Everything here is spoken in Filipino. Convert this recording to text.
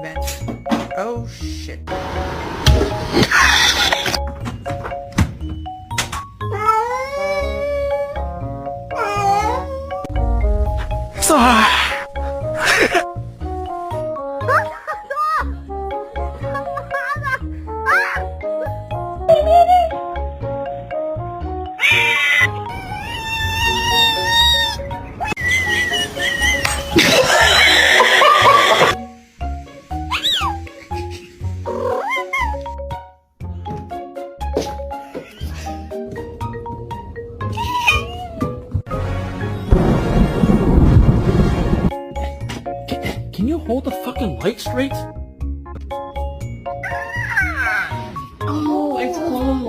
vent. Oh shit. Can you hold the fucking light straight?